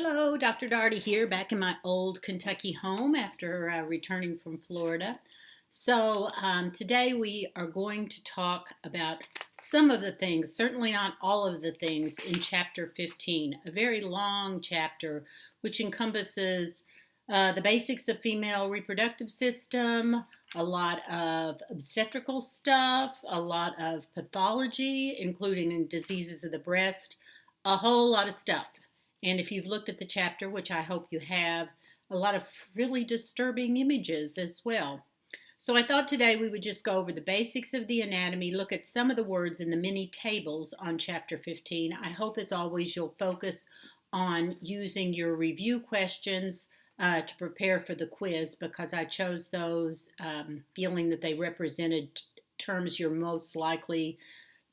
Hello, Dr. Darty here, back in my old Kentucky home after returning from Florida. Today we are going to talk about some of the things, certainly not all of the things, in Chapter 15, a very long chapter which encompasses the basics of female reproductive system, a lot of obstetrical stuff, a lot of pathology, including in diseases of the breast, a whole lot of stuff. And if you've looked at the chapter, which I hope you have, a lot of really disturbing images as well. So I thought today we would just go over the basics of the anatomy, look at some of the words in the mini tables on chapter 15. I hope, as always, you'll focus on using your review questions to prepare for the quiz, because I chose those feeling that they represented terms you're most likely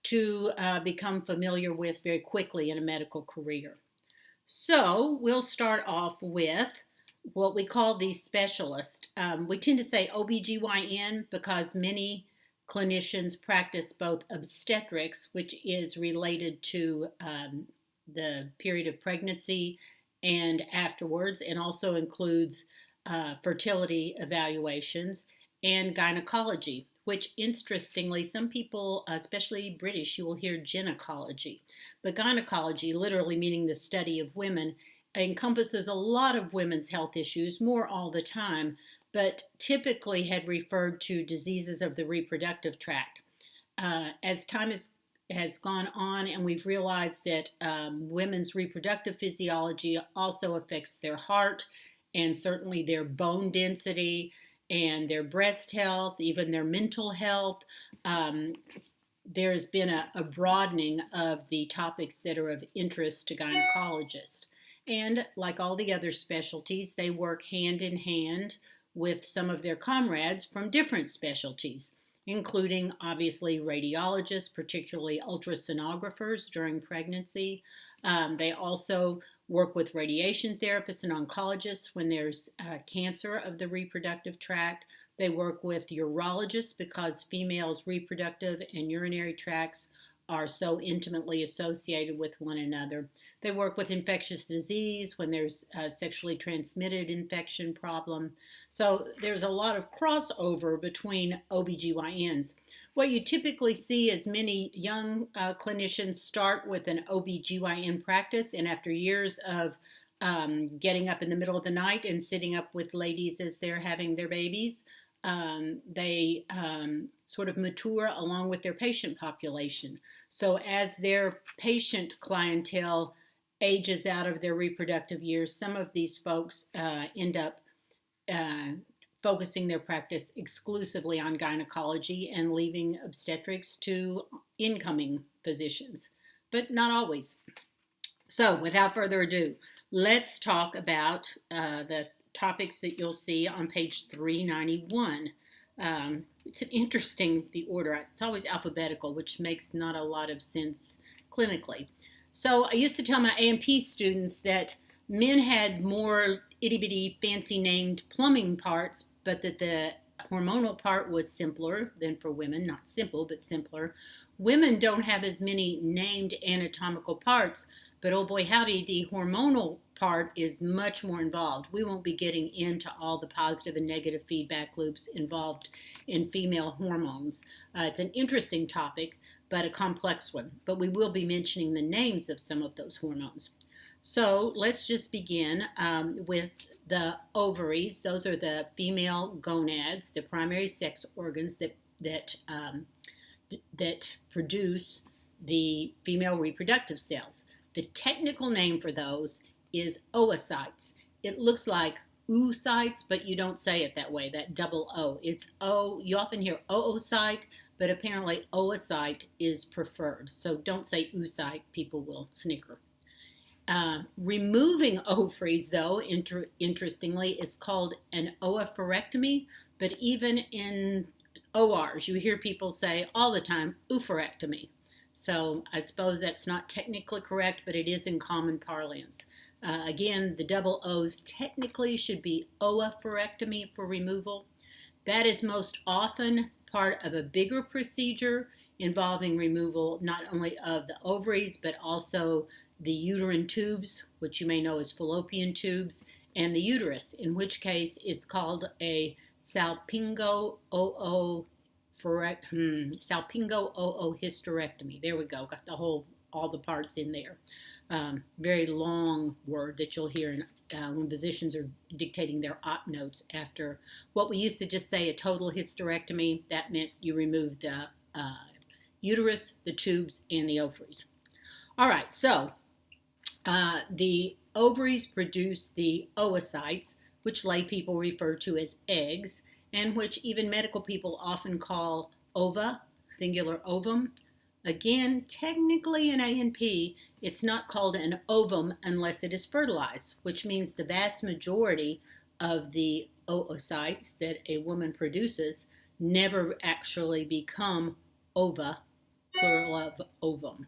to become familiar with very quickly in a medical career. So we'll start off with what we call the specialist. We tend to say OBGYN because many clinicians practice both obstetrics, which is related to the period of pregnancy and afterwards, and also includes fertility evaluations, and gynecology, which interestingly, some people, especially British, you will hear gynecology. But gynecology, literally meaning the study of women, encompasses a lot of women's health issues, more all the time, but typically had referred to diseases of the reproductive tract. As time has gone on, and we've realized that women's reproductive physiology also affects their heart and certainly their bone density and their breast health, even their mental health. There's been a broadening of the topics that are of interest to gynecologists. And like all the other specialties, they work hand in hand with some of their comrades from different specialties, including obviously radiologists, particularly ultrasonographers during pregnancy. They also work with radiation therapists and oncologists when there's cancer of the reproductive tract. They work with urologists because females' reproductive and urinary tracts are so intimately associated with one another. They work with infectious disease when there's a sexually transmitted infection problem. So there's a lot of crossover between OBGYNs. What you typically see is many young clinicians start with an OBGYN practice, and after years of getting up in the middle of the night and sitting up with ladies as they're having their babies, they sort of mature along with their patient population. So as their patient clientele ages out of their reproductive years, some of these folks end up focusing their practice exclusively on gynecology and leaving obstetrics to incoming physicians, but not always. So without further ado, let's talk about the topics that you'll see on page 391. It's an interesting, the order. It's always alphabetical, which makes not a lot of sense clinically. So I used to tell my A&P students that men had more itty-bitty fancy named plumbing parts, but that the hormonal part was simpler than for women. Not simple, but simpler. Women don't have as many named anatomical parts, but oh boy howdy, the hormonal part is much more involved. We won't be getting into all the positive and negative feedback loops involved in female hormones. It's an interesting topic, but a complex one. But we will be mentioning the names of some of those hormones. So let's just begin with the ovaries. Those are the female gonads, the primary sex organs that produce the female reproductive cells. The technical name for those is oocytes. It looks like oocytes, but you don't say it that way, that double O. It's O. You often hear oocyte, but apparently oocyte is preferred. So don't say oocyte, people will snicker. Removing ovaries, though, interestingly, is called an oophorectomy, but even in ORs, you hear people say all the time, oophorectomy. So I suppose that's not technically correct, but it is in common parlance. Again, the double O's technically should be oophorectomy for removal. That is most often part of a bigger procedure involving removal not only of the ovaries, but also the uterine tubes, which you may know as fallopian tubes, and the uterus, in which case it's called a salpingo-oohysterectomy. There we go. Got all the parts in there. Very long word that you'll hear when physicians are dictating their op notes after what we used to just say a total hysterectomy. That meant you removed the uterus, the tubes, and the ovaries. All right, so the ovaries produce the oocytes, which lay people refer to as eggs, and which even medical people often call ova, singular ovum. Again, technically in A&P, it's not called an ovum unless it is fertilized, which means the vast majority of the oocytes that a woman produces never actually become ova, plural of ovum.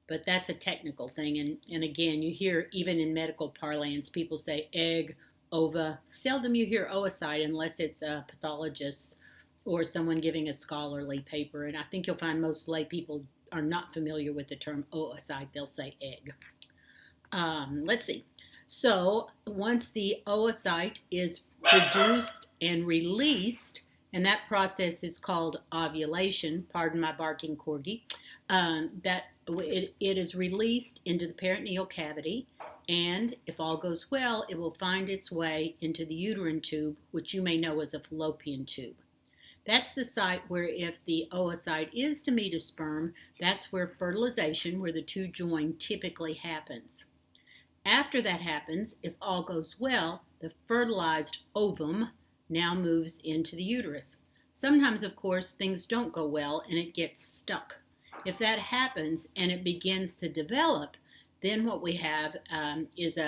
But that's a technical thing. And again, you hear even in medical parlance, people say egg, ova. Seldom you hear oocyte unless it's a pathologist or someone giving a scholarly paper. And I think you'll find most lay people are not familiar with the term oocyte. They'll say egg. Let's see. So once the oocyte is produced and released, and that process is called ovulation, pardon my barking corgi, it is released into the peritoneal cavity, and if all goes well, it will find its way into the uterine tube, which you may know as a fallopian tube. That's the site where if the oocyte is to meet a sperm, that's where fertilization, where the two join, typically happens. After that happens, if all goes well, the fertilized ovum now moves into the uterus. Sometimes, of course, things don't go well and it gets stuck. If that happens and it begins to develop, then what we have is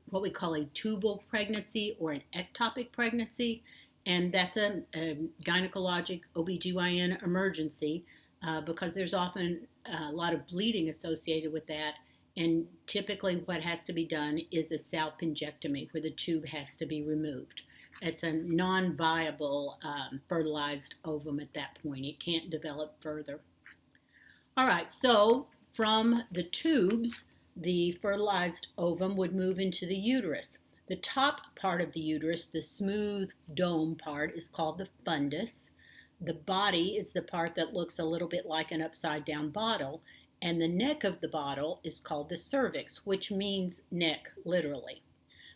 what we call a tubal pregnancy or an ectopic pregnancy, and that's a gynecologic OBGYN emergency because there's often a lot of bleeding associated with that, and typically what has to be done is a salpingectomy where the tube has to be removed. It's a non-viable fertilized ovum at that point. It can't develop further. All right, so from the tubes, the fertilized ovum would move into the uterus. The top part of the uterus, the smooth dome part, is called the fundus. The body is the part that looks a little bit like an upside down bottle, and the neck of the bottle is called the cervix, which means neck, literally.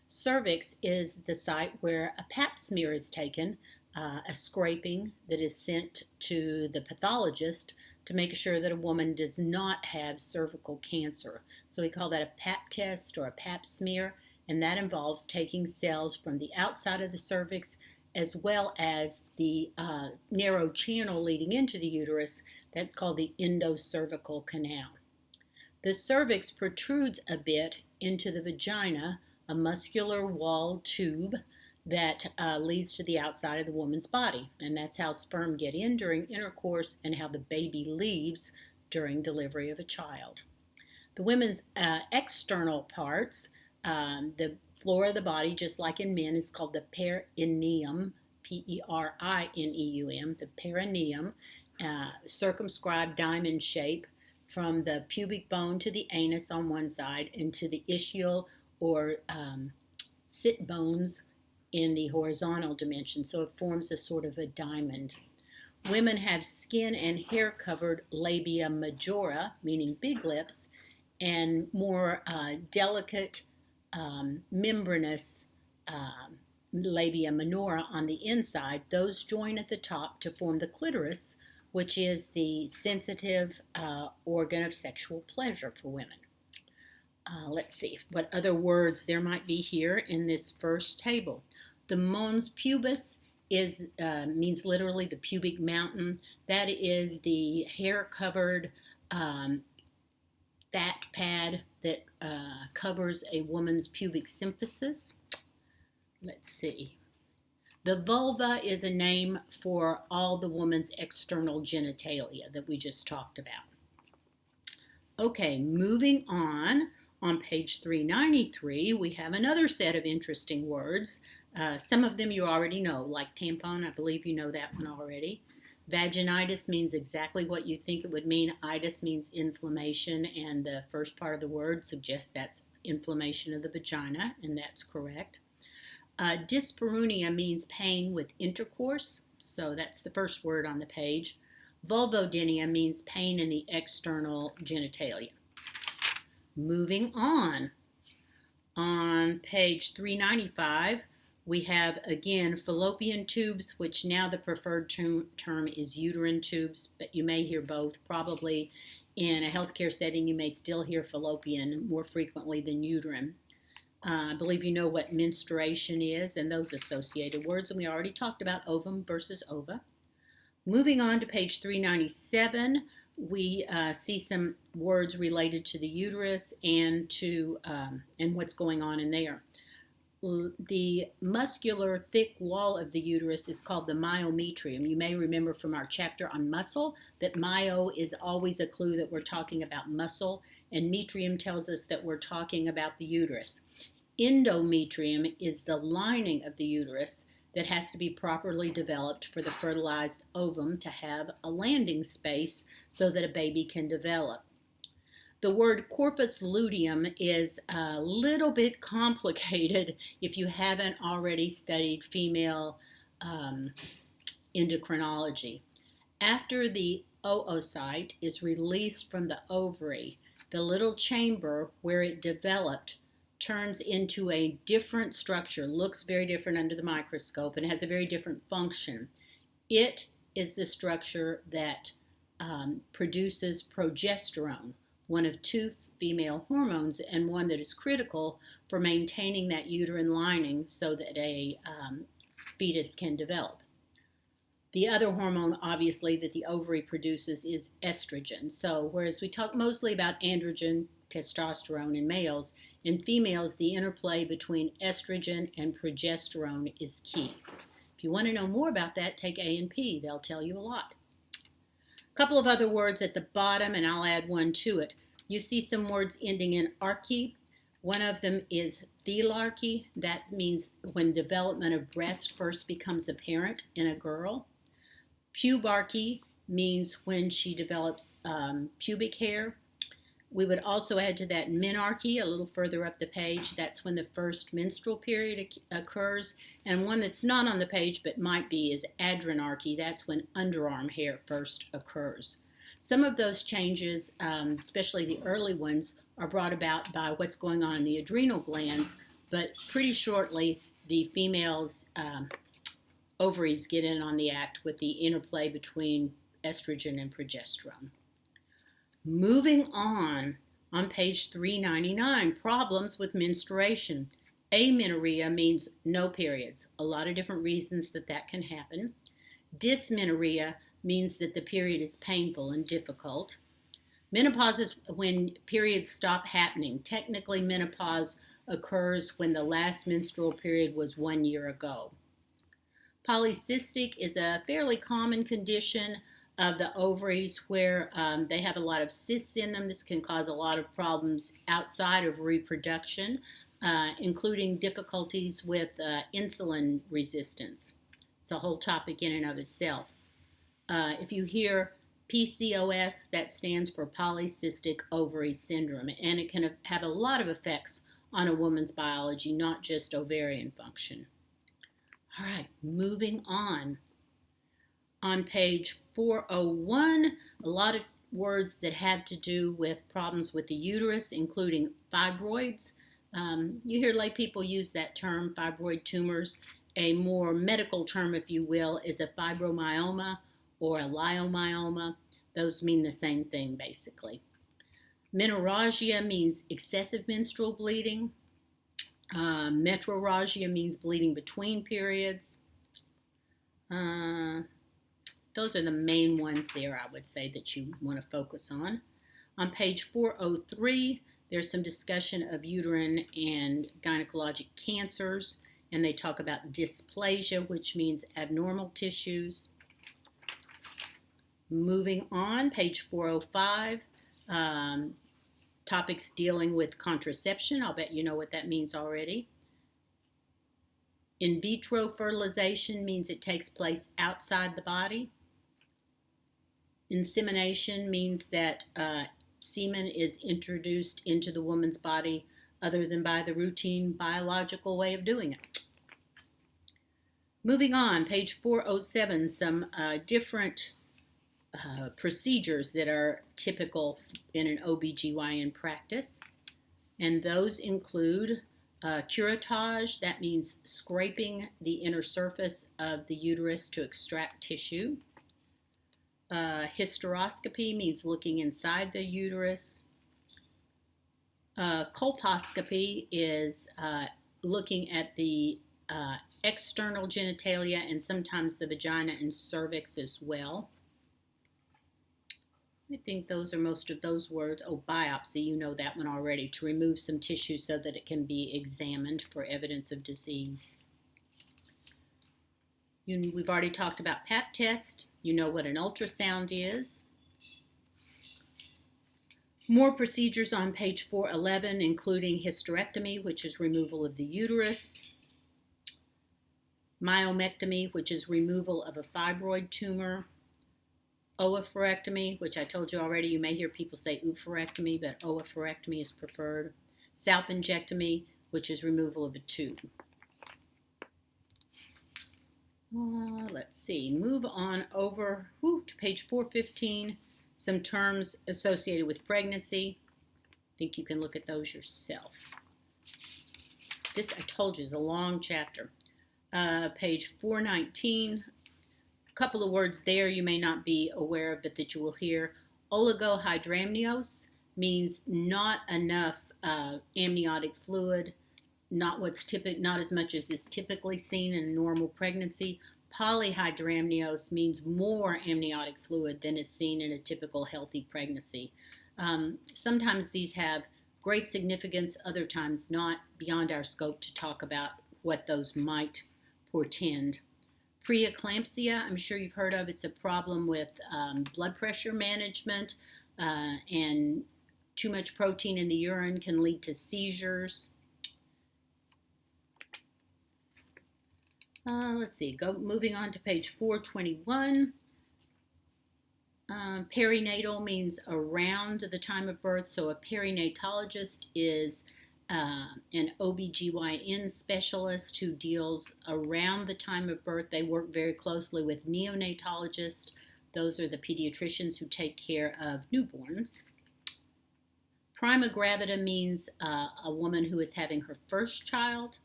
Cervix is the site where a pap smear is taken, a scraping that is sent to the pathologist to make sure that a woman does not have cervical cancer. So we call that a pap test or a pap smear, and that involves taking cells from the outside of the cervix as well as the narrow channel leading into the uterus. That's called the endocervical canal. The cervix protrudes a bit into the vagina, a muscular wall tube that leads to the outside of the woman's body. And that's how sperm get in during intercourse and how the baby leaves during delivery of a child. The women's external parts, the floor of the body, just like in men, is called the perineum, P-E-R-I-N-E-U-M, the perineum, circumscribed diamond shape from the pubic bone to the anus on one side and to the ischial or sit bones in the horizontal dimension, so it forms a sort of a diamond. Women have skin and hair covered labia majora, meaning big lips, and more delicate membranous labia minora on the inside. Those join at the top to form the clitoris, which is the sensitive organ of sexual pleasure for women. Let's see what other words there might be here in this first table. The mons pubis means literally the pubic mountain. That is the hair-covered fat pad that covers a woman's pubic symphysis. Let's see. The vulva is a name for all the woman's external genitalia that we just talked about. Okay, moving on. On page 393, we have another set of interesting words. Some of them you already know, like tampon. I believe you know that one already. Vaginitis means exactly what you think it would mean. Itis means inflammation, and the first part of the word suggests that's inflammation of the vagina, and that's correct. Dyspareunia means pain with intercourse, so that's the first word on the page. Vulvodynia means pain in the external genitalia. Moving on page 395, we have again fallopian tubes, which now the preferred term is uterine tubes, but you may hear both. Probably in a healthcare setting, you may still hear fallopian more frequently than uterine. I believe you know what menstruation is and those associated words, and we already talked about ovum versus ova. Moving on to page 397, we see some words related to the uterus and to and what's going on in there. The muscular thick wall of the uterus is called the myometrium. You may remember from our chapter on muscle that myo is always a clue that we're talking about muscle, and metrium tells us that we're talking about the uterus. Endometrium is the lining of the uterus that has to be properly developed for the fertilized ovum to have a landing space so that a baby can develop. The word corpus luteum is a little bit complicated if you haven't already studied female endocrinology. After the oocyte is released from the ovary, the little chamber where it developed turns into a different structure, looks very different under the microscope, and has a very different function. It is the structure that produces progesterone, one of two female hormones, and one that is critical for maintaining that uterine lining so that a fetus can develop. The other hormone, obviously, that the ovary produces is estrogen. So whereas we talk mostly about androgen, testosterone in males, in females, the interplay between estrogen and progesterone is key. If you want to know more about that, take A&P. They'll tell you a lot. A couple of other words at the bottom, and I'll add one to it. You see some words ending in arche. One of them is thelarche. That means when development of breast first becomes apparent in a girl. Pubarche means when she develops pubic hair. We would also add to that menarche a little further up the page. That's when the first menstrual period occurs. And one that's not on the page but might be is adrenarche. That's when underarm hair first occurs. Some of those changes, especially the early ones, are brought about by what's going on in the adrenal glands, but pretty shortly the female's ovaries get in on the act with the interplay between estrogen and progesterone. Moving on page 399, problems with menstruation. Amenorrhea means no periods. A lot of different reasons that can happen. Dysmenorrhea means that the period is painful and difficult. Menopause is when periods stop happening. Technically, menopause occurs when the last menstrual period was 1 year ago. Polycystic is a fairly common condition of the ovaries where they have a lot of cysts in them. This can cause a lot of problems outside of reproduction, including difficulties with insulin resistance. It's a whole topic in and of itself. If you hear PCOS, that stands for polycystic ovary syndrome, and it can have a lot of effects on a woman's biology, not just ovarian function. All right, moving on. On page 401, a lot of words that have to do with problems with the uterus, including fibroids. You hear lay people use that term, fibroid tumors. A more medical term, if you will, is a fibromyoma or a leiomyoma. Those mean the same thing, basically. Menorrhagia means excessive menstrual bleeding. Metrorrhagia means bleeding between periods. Those are the main ones there, I would say, that you want to focus on. On page 403, there's some discussion of uterine and gynecologic cancers, and they talk about dysplasia, which means abnormal tissues. Moving on, page 405, topics dealing with contraception. I'll bet you know what that means already. In vitro fertilization means it takes place outside the body. Insemination means that semen is introduced into the woman's body other than by the routine biological way of doing it. Moving on, page 407, some different procedures that are typical in an OBGYN practice. And those include curettage, that means scraping the inner surface of the uterus to extract tissue. Hysteroscopy means looking inside the uterus. Colposcopy is looking at the external genitalia and sometimes the vagina and cervix as well. I think those are most of those words. Oh, biopsy, you know that one already, to remove some tissue so that it can be examined for evidence of disease. We've already talked about Pap test. You know what an ultrasound is. More procedures on page 411, including hysterectomy, which is removal of the uterus, myomectomy, which is removal of a fibroid tumor, oophorectomy, which I told you already, you may hear people say oophorectomy, but oophorectomy is preferred, salpingectomy, which is removal of a tube. Let's see, move on over to page 415, some terms associated with pregnancy. I think you can look at those yourself. This, I told you, is a long chapter. Page 419, a couple of words there you may not be aware of, but that you will hear. Oligohydramnios means not enough amniotic fluid, not as much as is typically seen in a normal pregnancy. Polyhydramnios means more amniotic fluid than is seen in a typical healthy pregnancy. Sometimes these have great significance, other times not, beyond our scope to talk about what those might portend. Preeclampsia, I'm sure you've heard of. It's a problem with blood pressure management, and too much protein in the urine can lead to seizures. Let's see, moving on to page 421. Perinatal means around the time of birth, so a perinatologist is an OBGYN specialist who deals around the time of birth. They work very closely with neonatologists. Those are the pediatricians who take care of newborns. Prima gravida means a woman who is having her first child.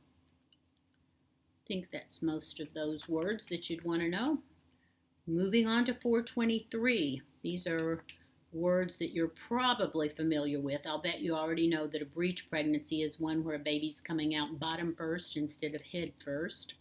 I think that's most of those words that you'd want to know. Moving on to 423. These are words that you're probably familiar with. I'll bet you already know that a breech pregnancy is one where a baby's coming out bottom first instead of head first.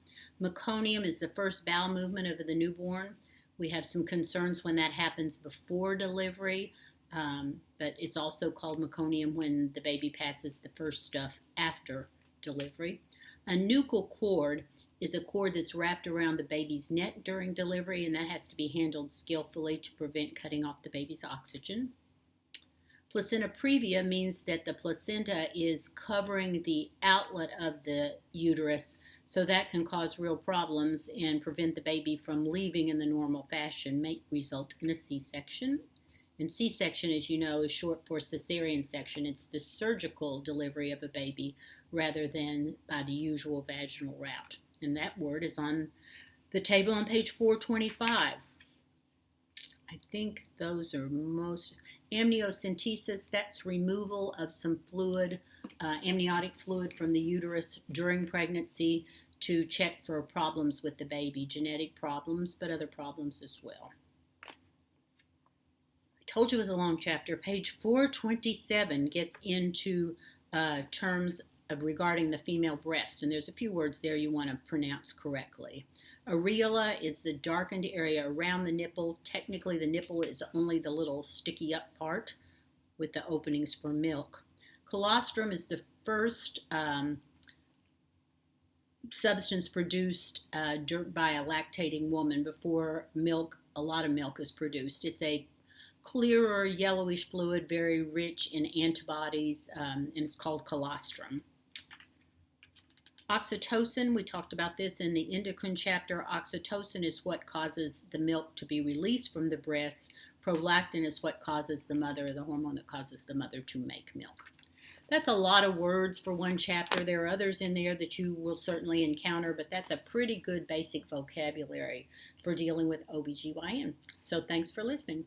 Meconium is the first bowel movement of the newborn. We have some concerns when that happens before delivery, but it's also called meconium when the baby passes the first stuff after delivery. A nuchal cord is a cord that's wrapped around the baby's neck during delivery, and that has to be handled skillfully to prevent cutting off the baby's oxygen. Placenta previa means that the placenta is covering the outlet of the uterus, so that can cause real problems and prevent the baby from leaving in the normal fashion, may result in a C-section. And C-section, as you know, is short for cesarean section. It's the surgical delivery of a baby rather than by the usual vaginal route. And that word is on the table on page 425. I think those are most. Amniocentesis, that's removal of some fluid, amniotic fluid from the uterus during pregnancy to check for problems with the baby, genetic problems, but other problems as well. I told you it was a long chapter. Page 427 gets into terms regarding the female breast, and there's a few words there you want to pronounce correctly. Areola is the darkened area around the nipple. Technically, the nipple is only the little sticky up part with the openings for milk. Colostrum is the first substance produced by a lactating woman before milk, a lot of milk is produced. It's a clearer yellowish fluid, very rich in antibodies, and it's called colostrum. Oxytocin, we talked about this in the endocrine chapter. Oxytocin is what causes the milk to be released from the breast, Prolactin is what causes the mother, the hormone that causes the mother to make milk. That's a lot of words for one chapter. There are others in there that you will certainly encounter, but that's a pretty good basic vocabulary for dealing with OBGYN. So thanks for listening.